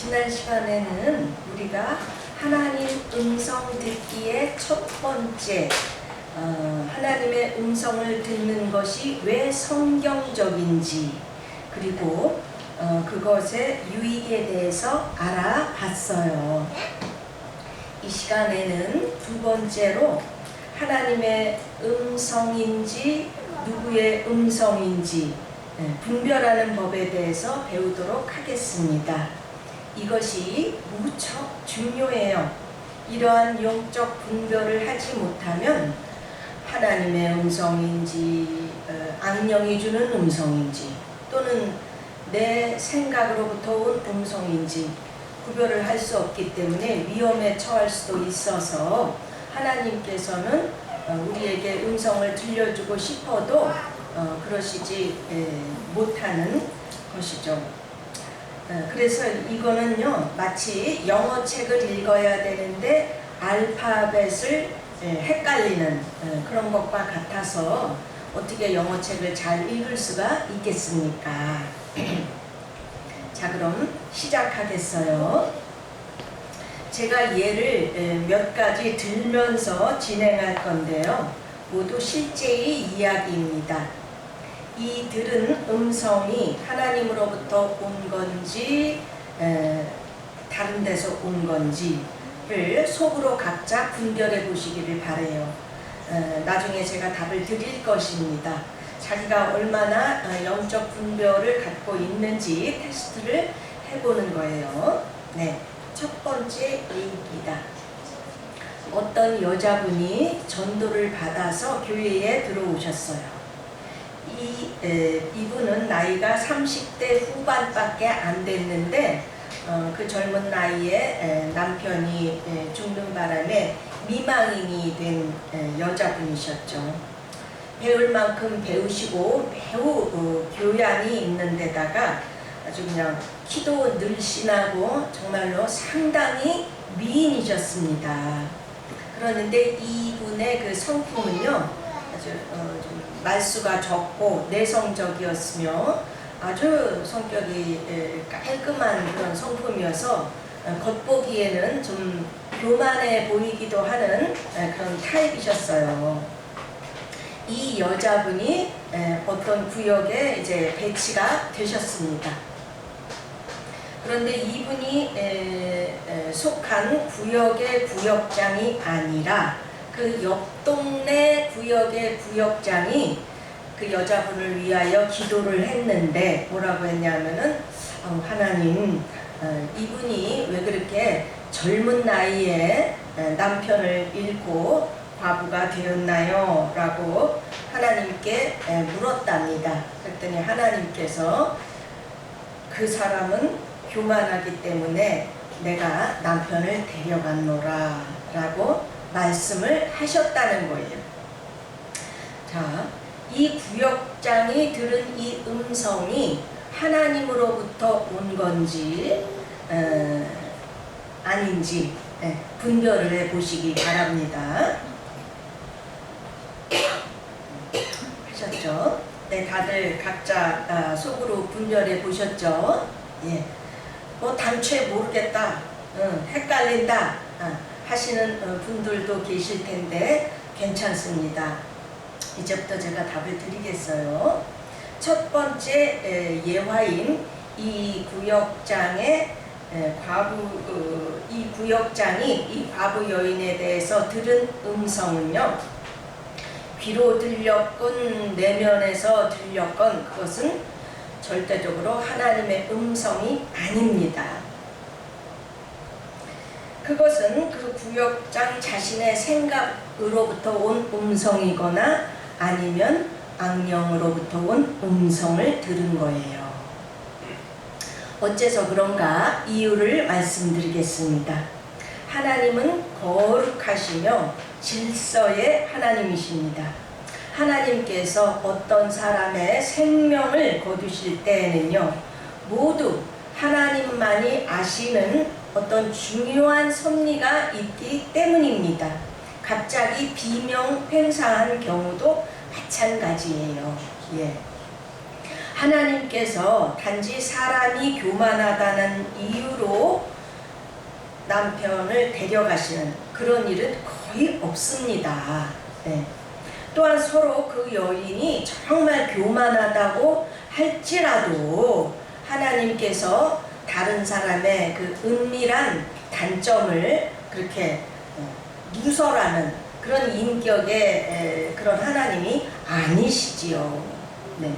지난 시간에는 우리가 하나님 음성 듣기의 첫 번째 하나님의 음성을 듣는 것이 왜 성경적인지 그리고 그것의 유익에 대해서 알아봤어요. 이 시간에는 두 번째로 하나님의 음성인지 누구의 음성인지 분별하는 법에 대해서 배우도록 하겠습니다. 이것이 무척 중요해요. 이러한 영적 분별을 하지 못하면 하나님의 음성인지 악령이 주는 음성인지 또는 내 생각으로부터 온 음성인지 구별을 할 수 없기 때문에 위험에 처할 수도 있어서 하나님께서는 우리에게 음성을 들려주고 싶어도 그러시지 못하는 것이죠. 그래서 이거는요 마치 영어 책을 읽어야 되는데 알파벳을 헷갈리는 그런 것과 같아서 어떻게 영어 책을 잘 읽을 수가 있겠습니까? 자, 그럼 시작하겠어요. 제가 예를 몇 가지 들면서 진행할 건데요. 모두 실제의 이야기입니다. 이 들은 음성이 하나님으로부터 온 건지 다른 데서 온 건지를 속으로 각자 분별해 보시기를 바라요. 나중에 제가 답을 드릴 것입니다. 자기가 얼마나 영적 분별을 갖고 있는지 테스트를 해보는 거예요. 네, 첫 번째 얘기입니다. 어떤 여자분이 전도를 받아서 교회에 들어오셨어요. 이분은 나이가 30대 후반밖에 안 됐는데 그 젊은 나이에 남편이 죽는 바람에 미망인이 된 여자분이셨죠. 배울 만큼 배우시고 매우 교양이 있는 데다가 아주 그냥 키도 늘씬하고 정말로 상당히 미인이셨습니다. 그러는데 이분의 그 성품은요 아주 좀 말수가 적고 내성적이었으며 아주 성격이 깔끔한 그런 성품이어서 겉보기에는 좀 교만해 보이기도 하는 그런 타입이셨어요. 이 여자분이 어떤 구역에 이제 배치가 되셨습니다. 그런데 이분이 속한 구역의 구역장이 아니라 그 옆 동네 구역의 구역장이 그 여자분을 위하여 기도를 했는데 뭐라고 했냐면은 하나님 이분이 왜 그렇게 젊은 나이에 남편을 잃고 과부가 되었나요? 라고 하나님께 물었답니다. 그랬더니 하나님께서 그 사람은 교만하기 때문에 내가 남편을 데려갔노라 라고 말씀을 하셨다는 거예요. 자, 이 구역장이 들은 이 음성이 하나님으로부터 온 건지 아닌지 분별을 해 보시기 바랍니다. 하셨죠? 네, 다들 각자 속으로 분별해 보셨죠? 예. 뭐 당최 모르겠다, 헷갈린다 하시는 분들도 계실 텐데 괜찮습니다. 이제부터 제가 답을 드리겠어요. 첫 번째 예화인 이 구역장의 이 구역장이 이 과부 여인에 대해서 들은 음성은요, 귀로 들렸건 내면에서 들렸건 그것은 절대적으로 하나님의 음성이 아닙니다. 그것은 그 구역장 자신의 생각으로부터 온 음성이거나 아니면 악령으로부터 온 음성을 들은 거예요. 어째서 그런가 이유를 말씀드리겠습니다. 하나님은 거룩하시며 질서의 하나님이십니다. 하나님께서 어떤 사람의 생명을 거두실 때에는요 모두 하나님만이 아시는 어떤 중요한 섭리가 있기 때문입니다. 갑자기 비명 횡사한 경우도 마찬가지예요. 예. 하나님께서 단지 사람이 교만하다는 이유로 남편을 데려가시는 그런 일은 거의 없습니다. 네. 또한 서로 그 여인이 정말 교만하다고 할지라도 하나님께서 다른 사람의 그 은밀한 단점을 그렇게 누설하는 그런 인격의 그런 하나님이 아니시지요. 네.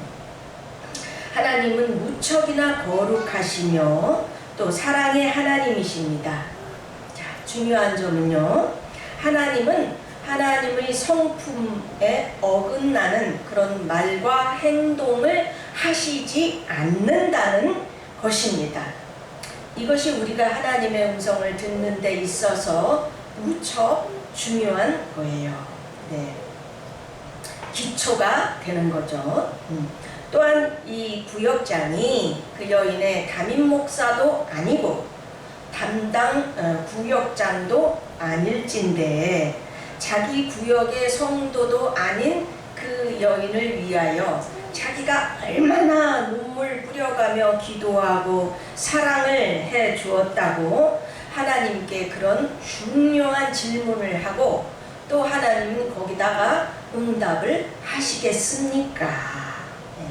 하나님은 무척이나 거룩하시며 또 사랑의 하나님이십니다. 자, 중요한 점은요. 하나님은 하나님의 성품에 어긋나는 그런 말과 행동을 하시지 않는다는 것입니다. 이것이 우리가 하나님의 음성을 듣는 데 있어서 무척 중요한 거예요. 네. 기초가 되는 거죠. 또한 이 구역장이 그 여인의 담임 목사도 아니고 담당 구역장도 아닐진데 자기 구역의 성도도 아닌 그 여인을 위하여 자기가 얼마나 눈물 뿌려가며 기도하고 사랑을 해 주었다고 하나님께 그런 중요한 질문을 하고 또 하나님은 거기다가 응답을 하시겠습니까? 네.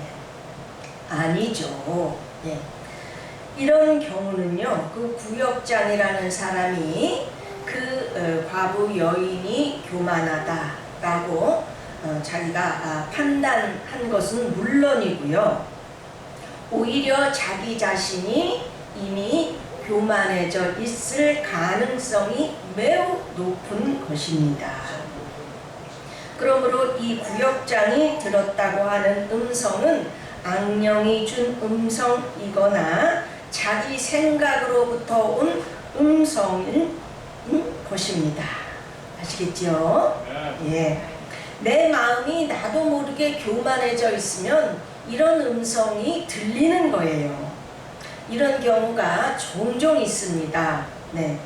아니죠. 네. 이런 경우는요, 그 구역장이라는 사람이 그 과부 여인이 교만하다라고 자기가 판단한 것은 물론이고요. 오히려 자기 자신이 이미 교만해져 있을 가능성이 매우 높은 것입니다. 그러므로 이 구역장이 들었다고 하는 음성은 악령이 준 음성이거나 자기 생각으로부터 온 음성인 것입니다. 아시겠죠? 예. 내 마음이 나도 모르게 교만해져 있으면 이런 음성이 들리는 거예요. 이런 경우가 종종 있습니다. 네.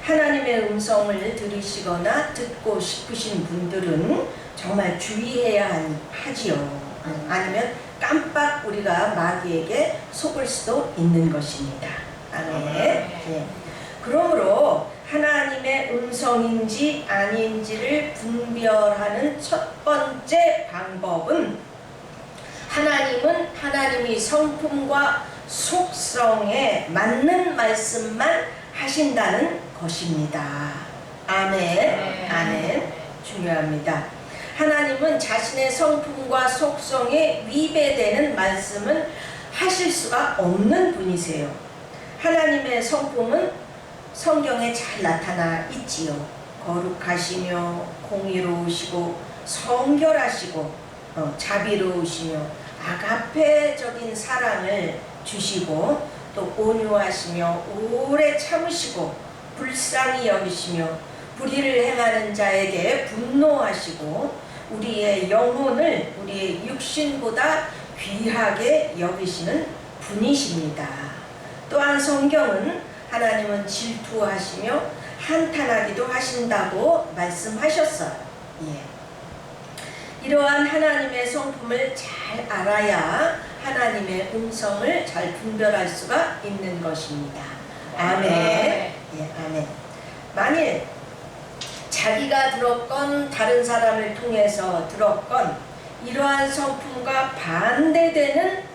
하나님의 음성을 들으시거나 듣고 싶으신 분들은 정말 주의해야 하지요. 아니면 깜빡 우리가 마귀에게 속을 수도 있는 것입니다. 아멘. 네. 그러므로 하나님의 음성인지 아닌지를 분별하는 첫 번째 방법은 하나님은 하나님의 성품과 속성에 맞는 말씀만 하신다는 것입니다. 아멘. 아멘. 중요합니다. 하나님은 자신의 성품과 속성에 위배되는 말씀은 하실 수가 없는 분이세요. 하나님의 성품은 성경에 잘 나타나 있지요. 거룩하시며 공의로우시고 성결하시고 자비로우시며 아가페적인 사랑을 주시고 또 온유하시며 오래 참으시고 불쌍히 여기시며 불의를 행하는 자에게 분노하시고 우리의 영혼을 우리의 육신보다 귀하게 여기시는 분이십니다. 또한 성경은 하나님은 질투하시며 한탄하기도 하신다고 말씀하셨어요. 예. 이러한 하나님의 성품을 잘 알아야 하나님의 음성을 잘 분별할 수가 있는 것입니다. 아멘. 예, 아멘. 만일 자기가 들었건 다른 사람을 통해서 들었건 이러한 성품과 반대되는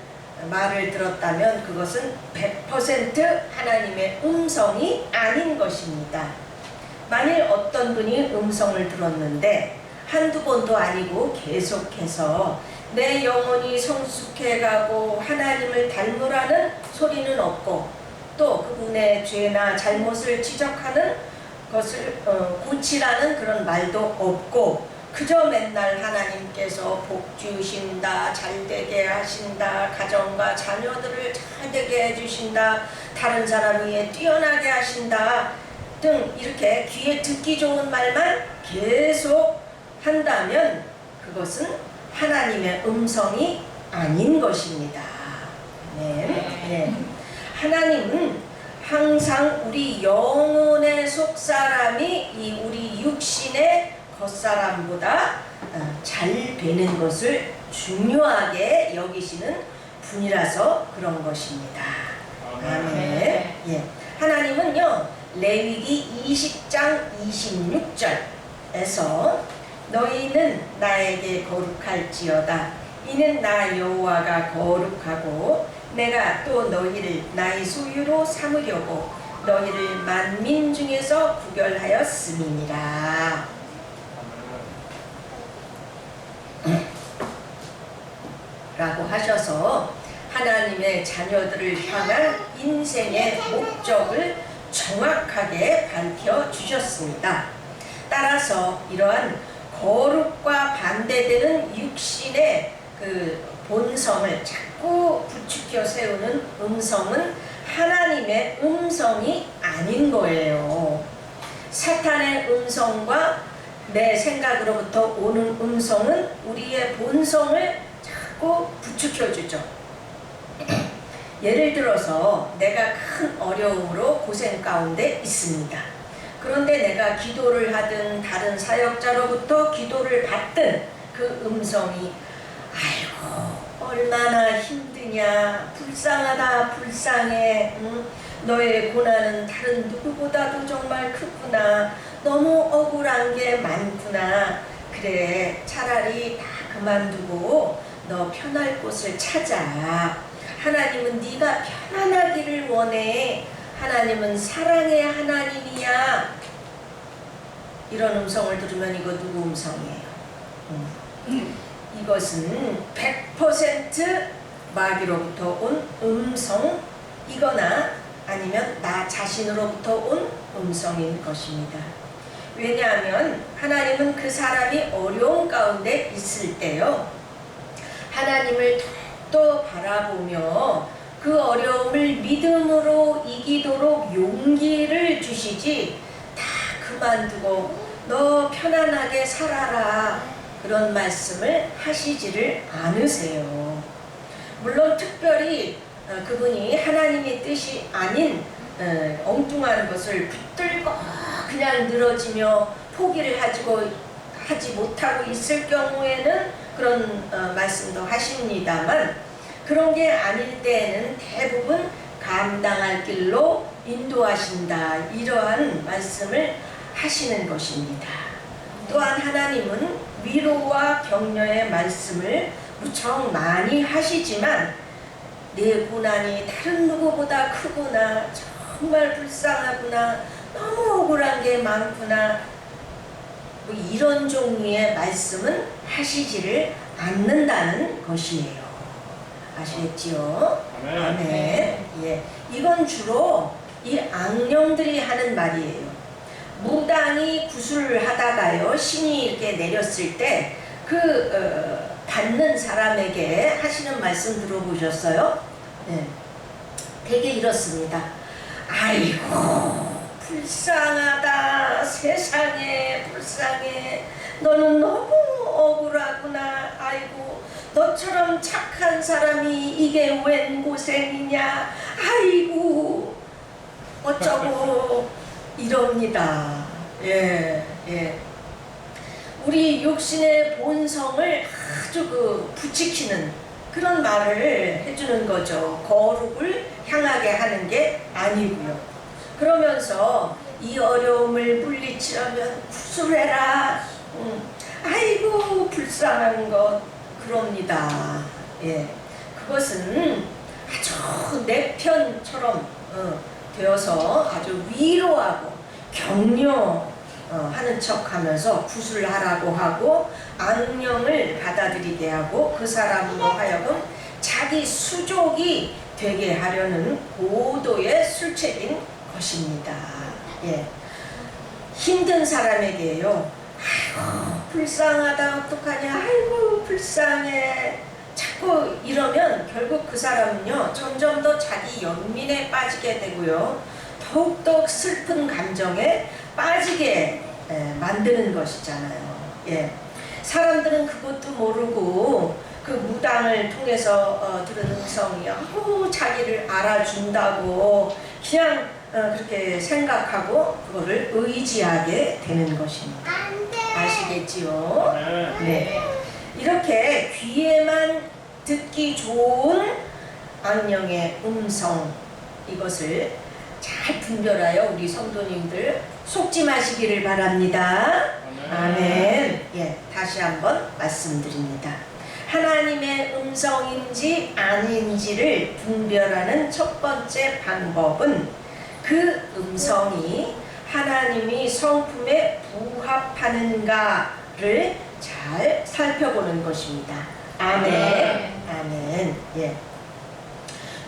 말을 들었다면 그것은 100% 하나님의 음성이 아닌 것입니다. 만일 어떤 분이 음성을 들었는데 한두 번도 아니고 계속해서 내 영혼이 성숙해가고 하나님을 닮으라는 소리는 없고 또 그분의 죄나 잘못을 지적하는 것을 고치라는 그런 말도 없고 그저 맨날 하나님께서 복 주신다, 잘되게 하신다, 가정과 자녀들을 잘되게 해주신다, 다른 사람 위에 뛰어나게 하신다 등 이렇게 귀에 듣기 좋은 말만 계속 한다면 그것은 하나님의 음성이 아닌 것입니다. 네. 네. 하나님은 항상 우리 영혼의 속사람이 이 우리 육신의 겉사람보다 잘 되는 것을 중요하게 여기시는 분이라서 그런 것입니다. 아멘. 예. 하나님은요, 레위기 20장 26절에서 너희는 나에게 거룩할지어다. 이는 나 여호와가 거룩하고 내가 또 너희를 나의 소유로 삼으려고 너희를 만민 중에서 구별하였음이니라. 라고 하셔서 하나님의 자녀들을 향한 인생의 목적을 정확하게 밝혀주셨습니다. 따라서 이러한 거룩과 반대되는 육신의 그 본성을 자꾸 부추겨 세우는 음성은 하나님의 음성이 아닌 거예요. 사탄의 음성과 내 생각으로부터 오는 음성은 우리의 본성을 자꾸 부추겨주죠. 예를 들어서 내가 큰 어려움으로 고생 가운데 있습니다. 그런데 내가 기도를 하든 다른 사역자로부터 기도를 받든 그 음성이 아이고 얼마나 힘드냐, 불쌍하다, 불쌍해, 너의 고난은 다른 누구보다도 정말 크구나, 너무 억울한 게 많구나, 그래 차라리 다 그만두고 너 편할 곳을 찾아. 하나님은 네가 편안하기를 원해. 하나님은 사랑의 하나님이야. 이런 음성을 들으면 이거 누구 음성이에요? 이것은 100% 마귀로부터 온 음성이거나 아니면 나 자신으로부터 온 음성인 것입니다. 왜냐하면 하나님은 그 사람이 어려운 가운데 있을 때요, 하나님을 더 바라보며 그 어려움을 믿음으로 이기도록 용기를 주시지, 다 그만두고 너 편안하게 살아라, 그런 말씀을 하시지를 않으세요. 물론 특별히 그분이 하나님의 뜻이 아닌 엉뚱한 것을 붙들고 그냥 늘어지며 포기를 하지 못하고 있을 경우에는 그런 말씀도 하십니다만, 그런 게 아닐 때에는 대부분 감당할 길로 인도하신다, 이러한 말씀을 하시는 것입니다. 또한 하나님은 위로와 격려의 말씀을 무척 많이 하시지만 내 고난이 다른 누구보다 크구나, 정말 불쌍하구나, 너무 억울한 게 많구나, 뭐 이런 종류의 말씀은 하시지를 않는다는 것이에요. 아시겠지요? 아멘. 아멘. 예. 이건 주로 이 악령들이 하는 말이에요. 무당이 구슬을 하다가요, 신이 이렇게 내렸을 때 받는 사람에게 하시는 말씀 들어보셨어요? 네. 되게 이렇습니다. 아이고 불쌍하다, 세상에 불쌍해, 너는 너무 억울하구나, 아이고 너처럼 착한 사람이 이게 웬 고생이냐, 아이고 어쩌고 이럽니다. 예, 예. 우리 육신의 본성을 아주 부추기는 그런 말을 해주는 거죠. 거룩을 향하게 하는 게 아니고요. 그러면서 이 어려움을 물리치려면 구슬해라, 아이고 불쌍한 것, 그럽니다. 예. 그것은 아주 내 편처럼 되어서 아주 위로하고 격려하는 척하면서 구슬하라고 하고 악령을 받아들이게 하고 그 사람으로 하여금 자기 수족이 되게 하려는 고도의 술책인 것입니다. 예. 힘든 사람에게요, 아이고 불쌍하다, 어떡하냐, 아이고 불쌍해, 자꾸 이러면 결국 그 사람은요 점점 더 자기 연민에 빠지게 되고요, 더욱더 슬픈 감정에 빠지게 만드는 것이잖아요. 예. 사람들은 그것도 모르고 그 무당을 통해서 들은 음성이 자기를 알아준다고 그냥 그렇게 생각하고 그거를 의지하게 되는 것입니다. 아시겠지요? 네. 이렇게 귀에만 듣기 좋은 악령의 음성, 이것을 잘 분별하여 우리 성도님들 속지 마시기를 바랍니다. 아멘. 예, 다시 한번 말씀드립니다. 하나님의 음성인지 아닌지를 분별하는 첫 번째 방법은 그 음성이 하나님이 성품에 부합하는가를 잘 살펴보는 것입니다. 아멘. 아멘. 예.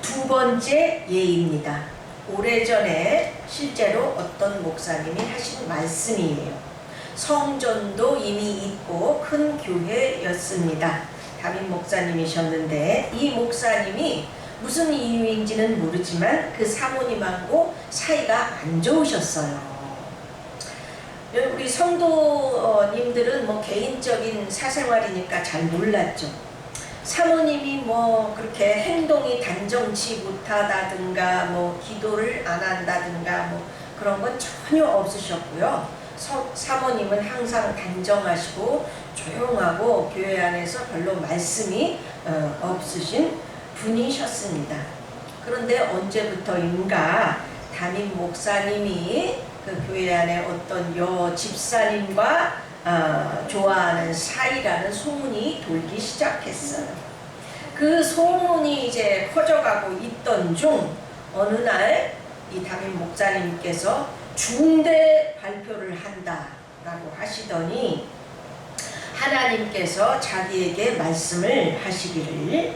두 번째 예입니다. 오래전에 실제로 어떤 목사님이 하신 말씀이에요. 성전도 이미 있고 큰 교회였습니다. 담임 목사님이셨는데 이 목사님이 무슨 이유인지는 모르지만 그 사모님하고 사이가 안 좋으셨어요. 우리 성도님들은 뭐 개인적인 사생활이니까 잘 몰랐죠. 사모님이 뭐 그렇게 행동이 단정치 못하다든가 뭐 기도를 안 한다든가 뭐 그런 건 전혀 없으셨고요. 사모님은 항상 단정하시고 조용하고 교회 안에서 별로 말씀이 없으신 분이셨습니다. 그런데 언제부터인가 담임 목사님이 그 교회 안에 어떤 여 집사님과 좋아하는 사이라는 소문이 돌기 시작했어요. 그 소문이 이제 커져가고 있던 중 어느 날 이 담임 목사님께서 중대 발표를 한다라고 하시더니 하나님께서 자기에게 말씀을 하시기를,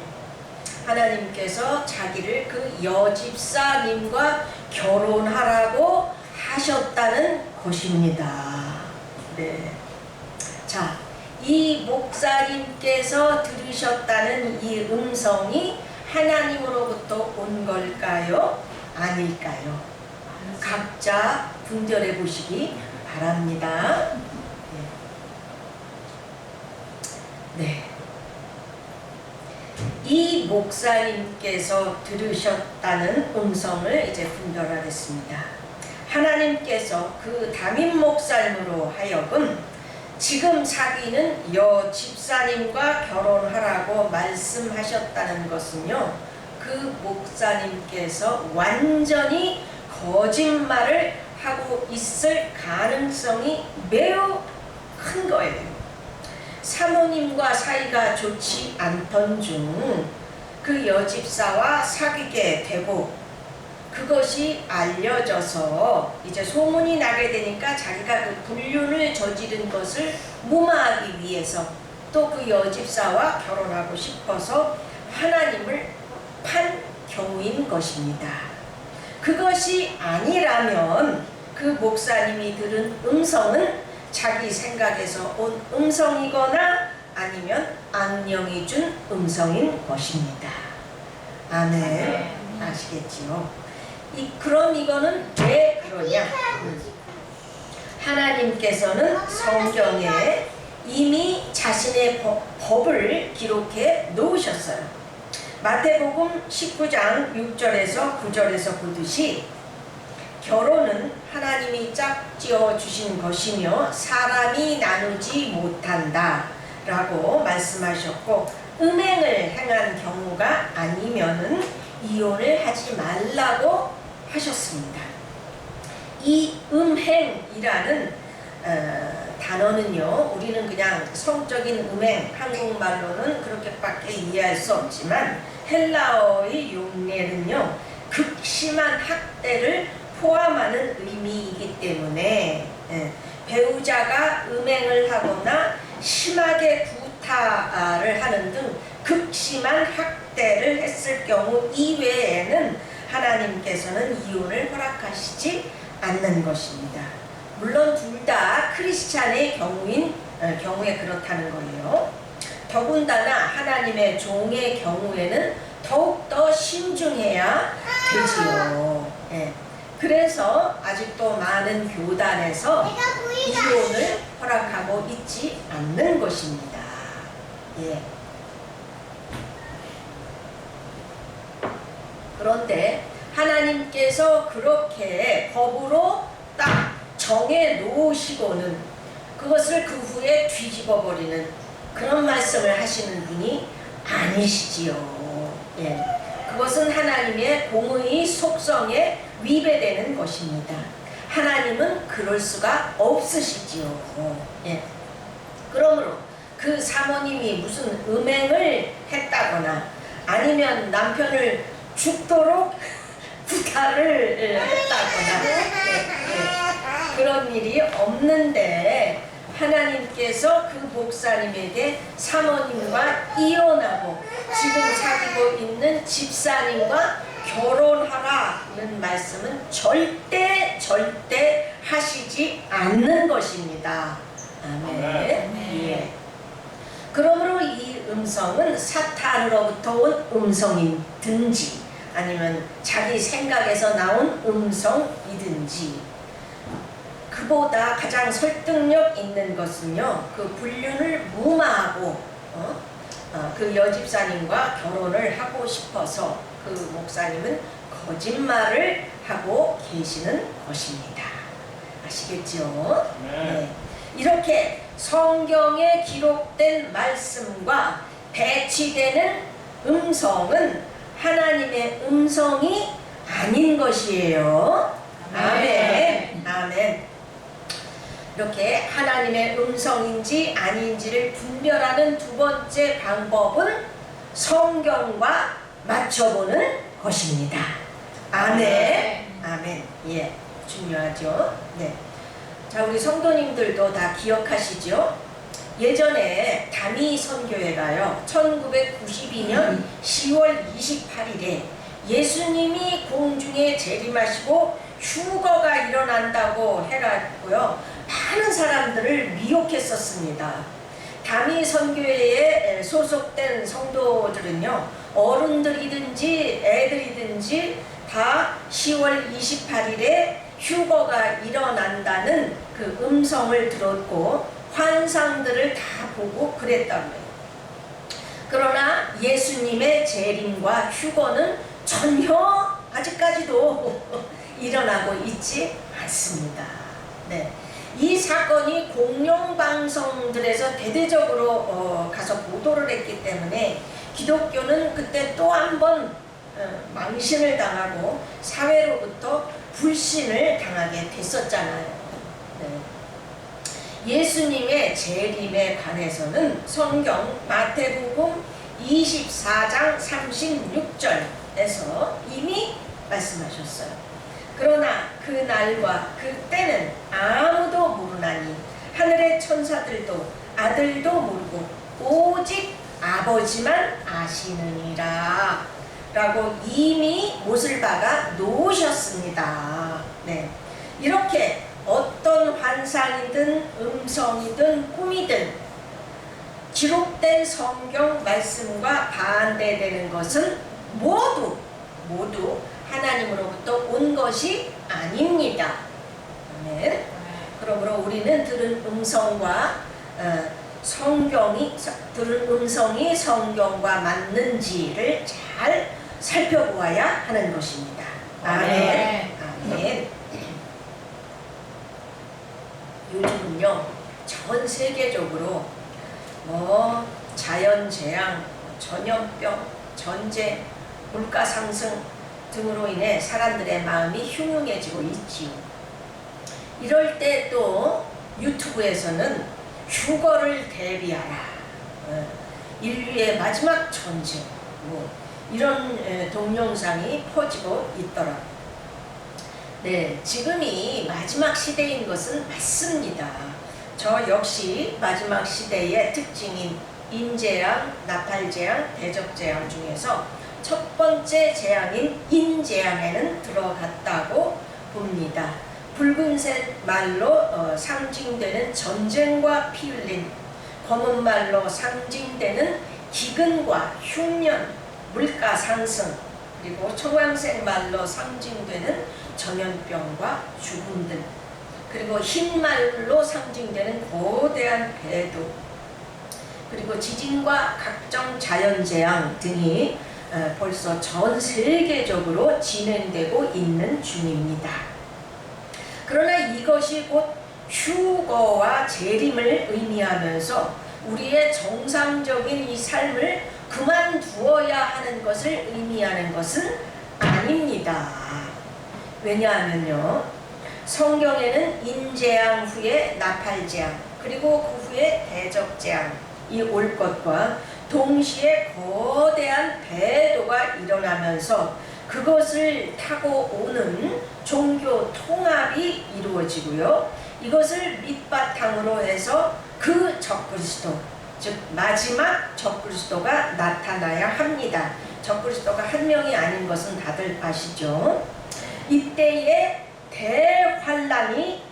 하나님께서 자기를 그 여집사님과 결혼하라고 하셨다는 것입니다. 네. 자, 이 목사님께서 들으셨다는 이 음성이 하나님으로부터 온 걸까요? 아닐까요? 각자 분별해 보시기 바랍니다. 네. 이 목사님께서 들으셨다는 음성을 이제 분별하겠습니다. 하나님께서 그 담임 목사님으로 하여금 지금 사귀는 여 집사님과 결혼하라고 말씀하셨다는 것은요, 그 목사님께서 완전히 거짓말을 하고 있을 가능성이 매우 큰 거예요. 사모님과 사이가 좋지 않던 중 그 여집사와 사귀게 되고 그것이 알려져서 이제 소문이 나게 되니까 자기가 그 불륜을 저지른 것을 무마하기 위해서 또 그 여집사와 결혼하고 싶어서 하나님을 판 경우인 것입니다. 그것이 아니라면 그 목사님이 들은 음성은 자기 생각에서 온 음성이거나 아니면 악령이 준 음성인 것입니다. 아멘. 아시겠지요? 그럼 이거는 왜 그러냐? 하나님께서는 성경에 이미 자신의 법을 기록해 놓으셨어요. 마태복음 19장 6절에서 9절에서 보듯이 결혼은 하나님이 짝지어 주신 것이며 사람이 나누지 못한다 라고 말씀하셨고, 음행을 행한 경우가 아니면은 이혼을 하지 말라고 하셨습니다. 이 음행이라는 단어는요, 우리는 그냥 성적인 음행, 한국말로는 그렇게밖에 이해할 수 없지만 헬라어의 용례는요, 극심한 학대를 포함하는 의미이기 때문에 배우자가 음행을 하거나 심하게 구타를 하는 등 극심한 학대를 했을 경우 이외에는 하나님께서는 이혼을 허락하시지 않는 것입니다. 물론 둘 다 크리스찬의 경우에 그렇다는 거예요. 더군다나 하나님의 종의 경우에는 더욱더 신중해야 되지요. 그래서 아직도 많은 교단에서 이혼을 허락하고 있지 않는 것입니다. 그런데 하나님께서 그렇게 법으로 딱 정해 놓으시고는 그것을 그 후에 뒤집어 버리는 그런 말씀을 하시는 분이 아니시지요. 그것은 하나님의 공의 속성에 위배되는 것입니다. 하나님은 그럴 수가 없으시지요. 예. 그러므로 그 사모님이 무슨 음행을 했다거나 아니면 남편을 죽도록 구타를 했다거나 그런 일이 없는데 하나님께서 그 목사님에게 사모님과 이혼하고 지금 사귀고 있는 집사님과 결혼하라는 말씀은 절대 하시지 않는 것입니다. 아멘. 예. 그러므로 이 음성은 사탄으로부터 온 음성이든지 아니면 자기 생각에서 나온 음성이든지 그보다 가장 설득력 있는 것은요, 그 불륜을 무마하고 그 여집사님과 결혼을 하고 싶어서 그 목사님은 거짓말을 하고 계시는 것입니다. 아시겠죠? 네. 이렇게 성경에 기록된 말씀과 배치되는 음성은 하나님의 음성이 아닌 것이에요. 아멘. 아멘. 이렇게 하나님의 음성인지 아닌지를 분별하는 두 번째 방법은 성경과 맞춰보는 것입니다. 아멘. 아멘. 예, 중요하죠. 네. 자, 우리 성도님들도 다 기억하시죠? 예전에 다미 선교회가요, 1992년 10월 28일에 예수님이 공중에 재림하시고 휴거가 일어난다고 해가지고요, 많은 사람들을 미혹했었습니다. 다미 선교회에 소속된 성도들은요, 어른들이든지 애들이든지 다 10월 28일에 휴거가 일어난다는 그 음성을 들었고 환상들을 다 보고 그랬다고요. 그러나 예수님의 재림과 휴거는 전혀 아직까지도 일어나고 있지 않습니다. 네. 이 사건이 공영방송들에서 대대적으로 가서 보도를 했기 때문에 기독교는 그때 또 한 번 망신을 당하고 사회로부터 불신을 당하게 됐었잖아요. 네. 예수님의 재림에 관해서는 성경 마태복음 24장 36절에서 이미 말씀하셨어요. 그러나 그 날과 그 때는 아무도 모르나니 하늘의 천사들도 아들도 모르고 오직 아버지만 아시느니라 라고 이미 못을 박아 놓으셨습니다. 네. 이렇게 어떤 환상이든 음성이든 꿈이든 기록된 성경 말씀과 반대되는 것은 모두 하나님으로부터 온 것이 아닙니다. 네. 그러므로 우리는 들은 음성과 들은 음성이 성경과 맞는지를 잘 살펴보아야 하는 것입니다. 아멘. 아멘. 요즘은요, 전 세계적으로 자연재앙, 전염병, 전쟁, 물가 상승 등으로 인해 사람들의 마음이 흉흉해지고 있지요. 이럴 때 또 유튜브에서는 휴거를 대비하라, 인류의 마지막 전쟁, 이런 동영상이 퍼지고 있더라고요. 네, 지금이 마지막 시대인 것은 맞습니다. 저 역시 마지막 시대의 특징인 인재앙, 나팔재앙, 대적재앙 중에서 첫 번째 재앙인 인재앙에는 들어갔다고 봅니다. 붉은색 말로 상징되는 전쟁과 피 흘림, 검은 말로 상징되는 기근과 흉년, 물가 상승, 그리고 청황색 말로 상징되는 전염병과 죽음 등, 그리고 흰 말로 상징되는 거대한 배도, 그리고 지진과 각종 자연재앙 등이 벌써 전 세계적으로 진행되고 있는 중입니다. 그러나 이것이 곧 휴거와 재림을 의미하면서 우리의 정상적인 이 삶을 그만두어야 하는 것을 의미하는 것은 아닙니다. 왜냐하면요, 성경에는 인재앙 후에 나팔재앙, 그리고 그 후에 대적재앙이 올 것과 동시에 거대한 배도가 일어나면서 그것을 타고 오는 종교 통합이 이루어지고요, 이것을 밑바탕으로 해서 그 적그리스도, 즉 마지막 적그리스도가 나타나야 합니다. 적그리스도가 한 명이 아닌 것은 다들 아시죠? 이때에 대환란이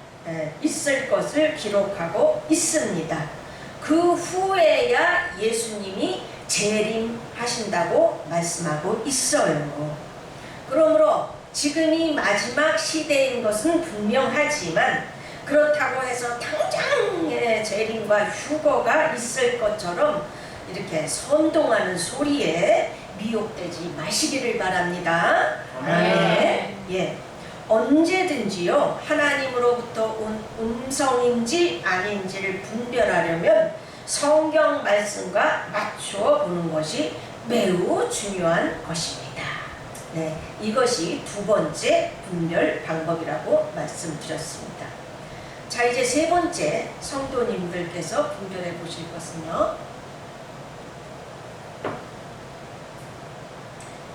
있을 것을 기록하고 있습니다. 그 후에야 예수님이 재림하신다고 말씀하고 있어요. 그러므로 지금이 마지막 시대인 것은 분명하지만 그렇다고 해서 당장의 재림과 휴거가 있을 것처럼 이렇게 선동하는 소리에 미혹되지 마시기를 바랍니다. 아멘. 예. 언제든지요, 하나님으로부터 온 음성인지 아닌지를 분별하려면 성경 말씀과 맞추어 보는 것이 매우 중요한 것입니다. 네, 이것이 두 번째 분별 방법이라고 말씀드렸습니다. 자, 이제 세 번째 성도님들께서 분별해 보실 것은요,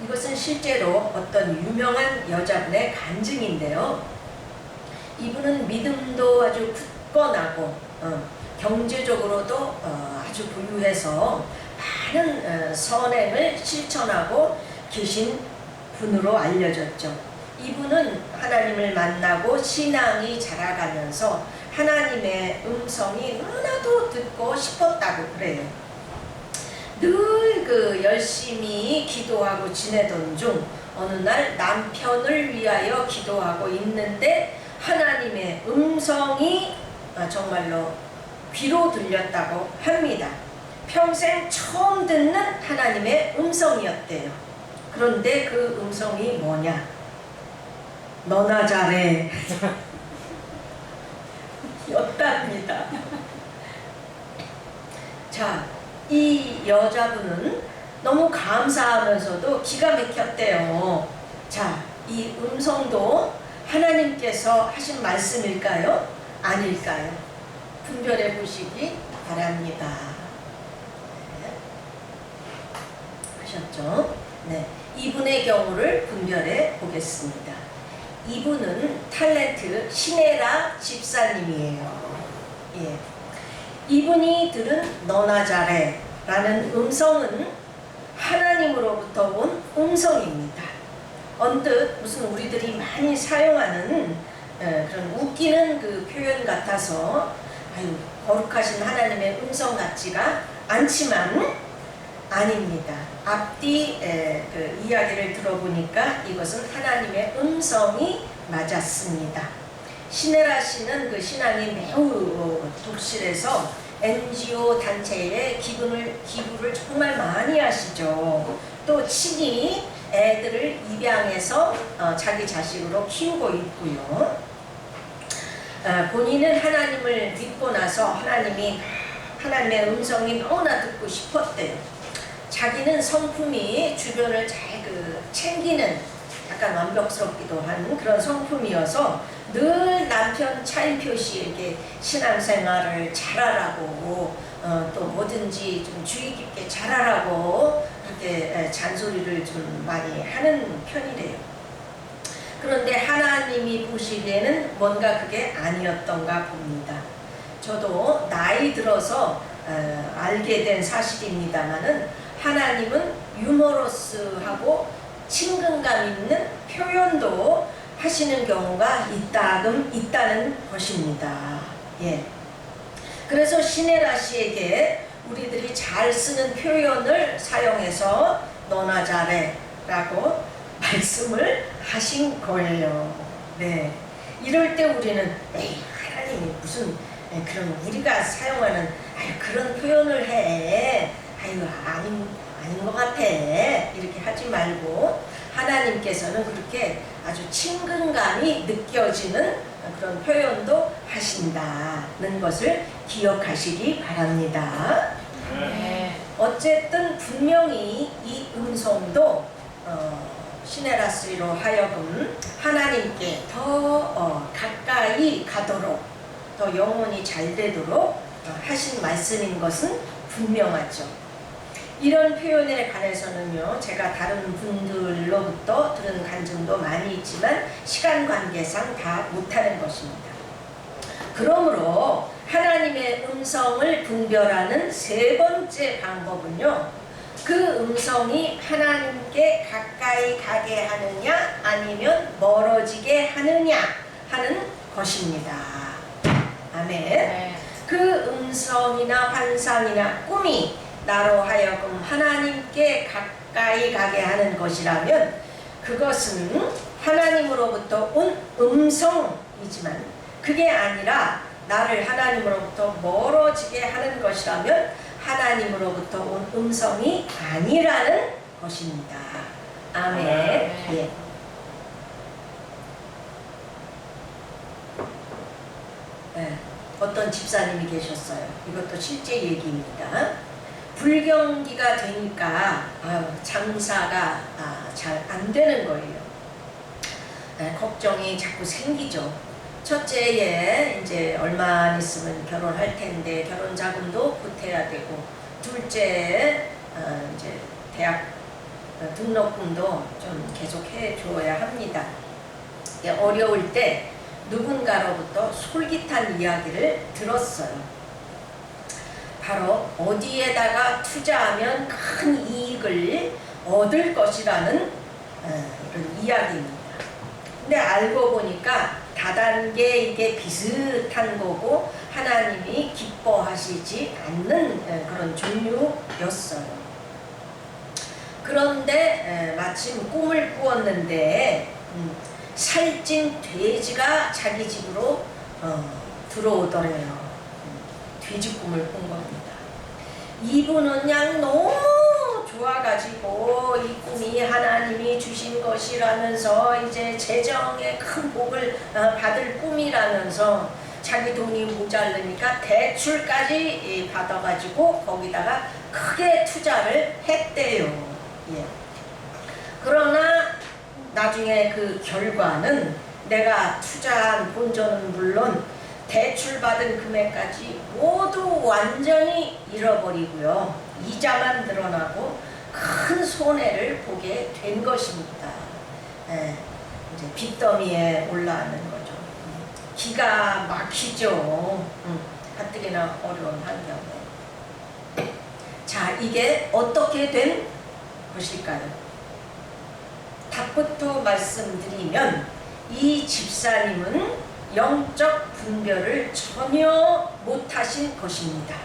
이것은 실제로 어떤 유명한 여자분의 간증인데요, 이분은 믿음도 아주 굳건하고 경제적으로도 아주 부유해서 많은 선행을 실천하고 계신 분으로 알려졌죠. 이분은 하나님을 만나고 신앙이 자라가면서 하나님의 음성이 너무나도 듣고 싶었다고 그래요. 늘 그 열심히 기도하고 지내던 중 어느 날 남편을 위하여 기도하고 있는데 하나님의 음성이 정말로 귀로 들렸다고 합니다. 평생 처음 듣는 하나님의 음성이었대요. 그런데 그 음성이 뭐냐? 너나 잘해. 였답니다. 자, 이 여자분은 너무 감사하면서도 기가 막혔대요. 자, 이 음성도 하나님께서 하신 말씀일까요? 아닐까요? 분별해 보시기 바랍니다. 네. 하셨죠? 네. 이분의 경우를 분별해 보겠습니다. 이분은 탤런트 시네라 집사님이에요. 예. 이분이 들은 너나 잘해 라는 음성은 하나님으로부터 온 음성입니다. 언뜻 무슨 우리들이 많이 사용하는 그런 웃기는 그 표현 같아서 아유, 거룩하신 하나님의 음성 같지가 않지만 아닙니다. 앞뒤 그 이야기를 들어보니까 이것은 하나님의 음성이 맞았습니다. 시네라 씨는 그 신앙이 매우 독실해서 NGO 단체에 기부를 정말 많이 하시죠. 또 친히 애들을 입양해서 자기 자식으로 키우고 있고요. 본인은 하나님을 믿고 나서 하나님의 음성이 너무나 듣고 싶었대요. 자기는 성품이 주변을 잘 챙기는 약간 완벽스럽기도 한 그런 성품이어서 늘 남편 차인표 씨에게 신앙생활을 잘하라고 또 뭐든지 좀 주의 깊게 잘하라고 그렇게 잔소리를 좀 많이 하는 편이래요. 그런데 하나님이 보시기에는 뭔가 그게 아니었던가 봅니다. 저도 나이 들어서 알게 된 사실입니다만은 하나님은 유머러스하고 친근감 있는 표현도 하시는 경우가 있다는 것입니다. 예. 그래서 시네라 씨에게 우리들이 잘 쓰는 표현을 사용해서 너나 잘해 라고 말씀을 하신 거예요. 네. 이럴 때 우리는 에이, 하나님이 무슨 그런 우리가 사용하는 그런 표현을 해. 아닌 것 같아. 이렇게 하지 말고 하나님께서는 그렇게 아주 친근감이 느껴지는 그런 표현도 하신다는 것을 기억하시기 바랍니다. 네. 어쨌든 분명히 이 음성도 시네라스로 하여금 하나님께 더 가까이 가도록, 더 영혼이 잘 되도록 하신 말씀인 것은 분명하죠. 이런 표현에 관해서는요, 제가 다른 분들로부터 들은 간증도 많이 있지만 시간 관계상 다 못하는 것입니다. 그러므로 하나님의 음성을 분별하는 세 번째 방법은요, 그 음성이 하나님께 가까이 가게 하느냐 아니면 멀어지게 하느냐 하는 것입니다. 아멘. 네. 그 음성이나 환상이나 꿈이 나로 하여금 하나님께 가까이 가게 하는 것이라면 그것은 하나님으로부터 온 음성이지만, 그게 아니라 나를 하나님으로부터 멀어지게 하는 것이라면 하나님으로부터 온 음성이 아니라는 것입니다. 아멘. 예. 네. 어떤 집사님이 계셨어요. 이것도 실제 얘기입니다. 불경기가 되니까 장사가 잘 안 되는 거예요. 걱정이 자꾸 생기죠. 첫째에 이제 얼마 안 있으면 결혼할 텐데 결혼 자금도 보태야 되고, 둘째 이제 대학 등록금도 좀 계속 해줘야 합니다. 어려울 때 누군가로부터 솔깃한 이야기를 들었어요. 바로 어디에다가 투자하면 큰 이익을 얻을 것이라는 이런 이야기입니다. 근데 알고 보니까 다단계 이게 비슷한 거고 하나님이 기뻐하시지 않는 그런 종류였어요. 그런데 마침 꿈을 꾸었는데 살찐 돼지가 자기 집으로 들어오더래요. 돼지 꿈을 꾼 겁니다. 이분은 그냥 너무 좋아가지고 이 꿈이 하나님이 주신 것이라면서 이제 재정의 큰 복을 받을 꿈이라면서 자기 돈이 모자르니까 대출까지 받아가지고 거기다가 크게 투자를 했대요. 예. 그러나 나중에 그 결과는 내가 투자한 본전은 물론 대출받은 금액까지 모두 완전히 잃어버리고요. 이자만 늘어나고 큰 손해를 보게 된 것입니다. 이제 빚더미에 올라앉는 거죠. 기가 막히죠. 가뜩이나 어려운 환경에. 자, 이게 어떻게 된 것일까요? 답부터 말씀드리면 이 집사님은 영적 분별을 전혀 못하신 것입니다.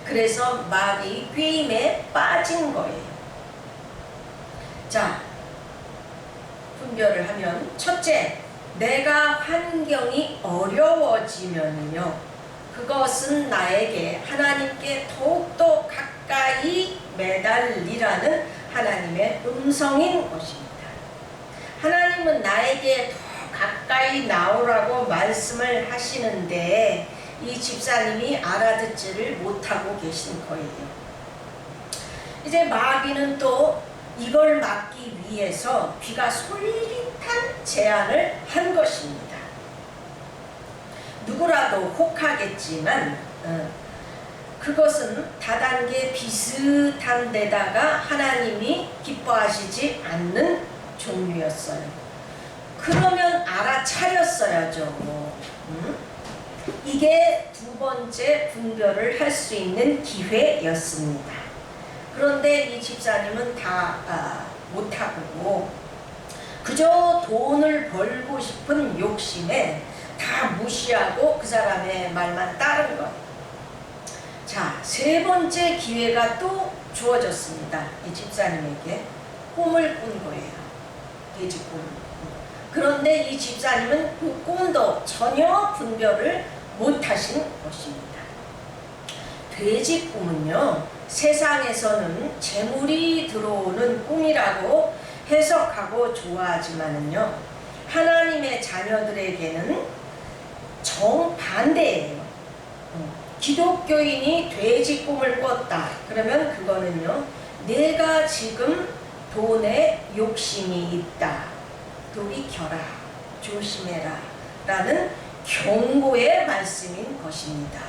그래서 마귀 꾀임에 빠진 거예요. 자, 분별을 하면 첫째, 내가 환경이 어려워지면요, 그것은 나에게 하나님께 더욱더 가까이 매달리라는 하나님의 음성인 것입니다. 하나님은 나에게 더 가까이 나오라고 말씀을 하시는데 이 집사님이 알아듣지를 못하고 계신 거예요. 이제 마귀는 또 이걸 막기 위해서 귀가 솔깃한 제안을 한 것입니다. 누구라도 혹하겠지만 그것은 다단계 비슷한 데다가 하나님이 기뻐하시지 않는 종류였어요. 그러면 알아차렸어야죠. 이게 두 번째 분별을 할 수 있는 기회였습니다. 그런데 이 집사님은 다 못하고 그저 돈을 벌고 싶은 욕심에 다 무시하고 그 사람의 말만 따른 것. 자, 세 번째 기회가 또 주어졌습니다. 이 집사님에게 꿈을 꾼 거예요. 돼지 꿈. 그런데 이 집사님은 그 꿈도 전혀 분별을 못하신 것입니다. 돼지 꿈은요, 세상에서는 재물이 들어오는 꿈이라고 해석하고 좋아하지만은요, 하나님의 자녀들에게는 정반대예요. 기독교인이 돼지 꿈을 꿨다. 그러면 그거는요, 내가 지금 돈에 욕심이 있다. 돌이켜라. 조심해라. 라는 경고의 말씀인 것입니다.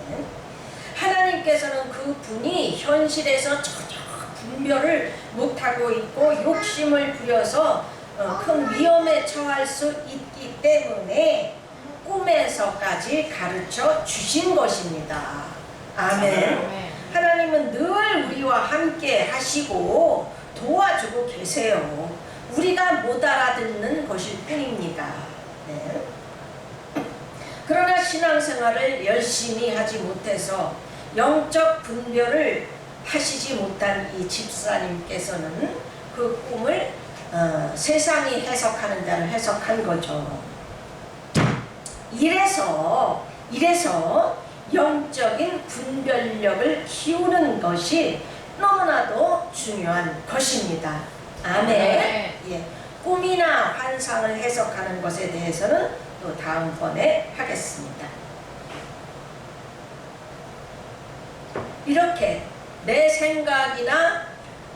네. 하나님께서는 그 분이 현실에서 전혀 분별을 못하고 있고 욕심을 부려서 큰 위험에 처할 수 있기 때문에 꿈에서까지 가르쳐 주신 것입니다. 아멘. 하나님은 늘 우리와 함께 하시고 도와주고 계세요. 우리가 못 알아듣는 것일 뿐입니다. 네. 그러나 신앙생활을 열심히 하지 못해서 영적 분별을 하시지 못한 이 집사님께서는 그 꿈을 세상이 해석하는 대로 해석한 거죠. 이래서 영적인 분별력을 키우는 것이 너무나도 중요한 것입니다. 아멘. 예. 꿈이나 환상을 해석하는 것에 대해서는 또 다음번에 하겠습니다. 이렇게 내 생각이나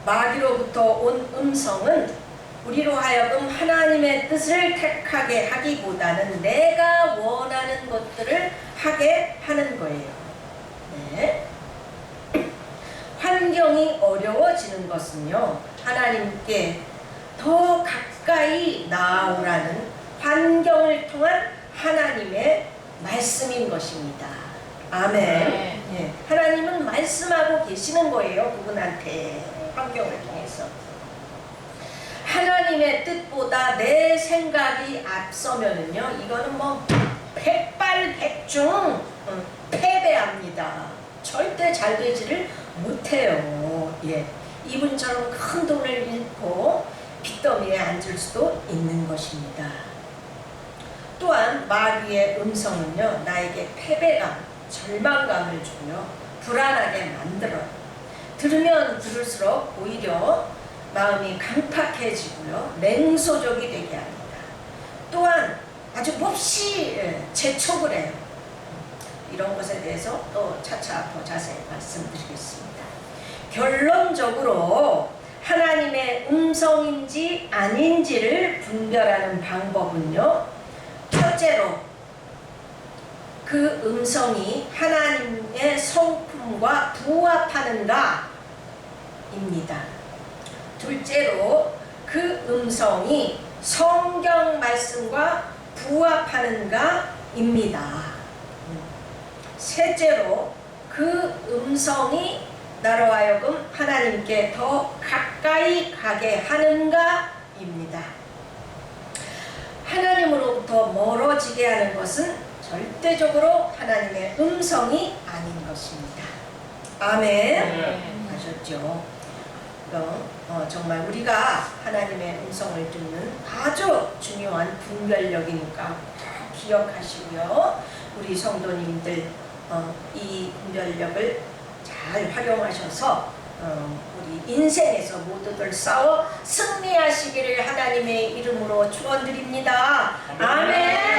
마귀로부터 온 음성은 우리로 하여금 하나님의 뜻을 택하게 하기보다는 내가 원하는 것들을 하게 하는 거예요. 네. 환경이 어려워지는 것은요, 하나님께 더 가까이 나아오라는 환경을 통한 하나님의 말씀인 것입니다. 아멘. 네. 예. 하나님은 말씀하고 계시는 거예요, 그분한테. 환경을 통해서. 하나님의 뜻보다 내 생각이 앞서면은요, 이거는 뭐 백발백중 패배합니다. 절대 잘 되지를 못해요. 예. 이분처럼 큰 돈을 잃고 빚더미에 앉을 수도 있는 것입니다. 또한 마귀의 음성은요, 나에게 패배감, 절망감을 주고요, 불안하게 만들어요. 들으면 들을수록 오히려 마음이 강팍해지고요, 냉소적이 되게 합니다. 또한 아주 몹시 재촉을 해요. 이런 것에 대해서 또 차차 더 자세히 말씀드리겠습니다. 결론적으로 하나님의 음성인지 아닌지를 분별하는 방법은요, 첫째로 그 음성이 하나님의 성품과 부합하는가 입니다. 둘째로 그 음성이 성경 말씀과 부합하는가 입니다. 셋째로 그 음성이 나로 하여금 하나님께 더 가까이 가게 하는가 입니다. 하나님으로부터 멀어지게 하는 것은 절대적으로 하나님의 음성이 아닌 것입니다. 아멘. 아셨죠? 정말 우리가 하나님의 음성을 듣는 아주 중요한 분별력이니까 기억하시고요. 우리 성도님들 이 분별력을 잘 활용하셔서 우리 인생에서 모두들 싸워 승리하시기를 하나님의 이름으로 축원드립니다. 아멘.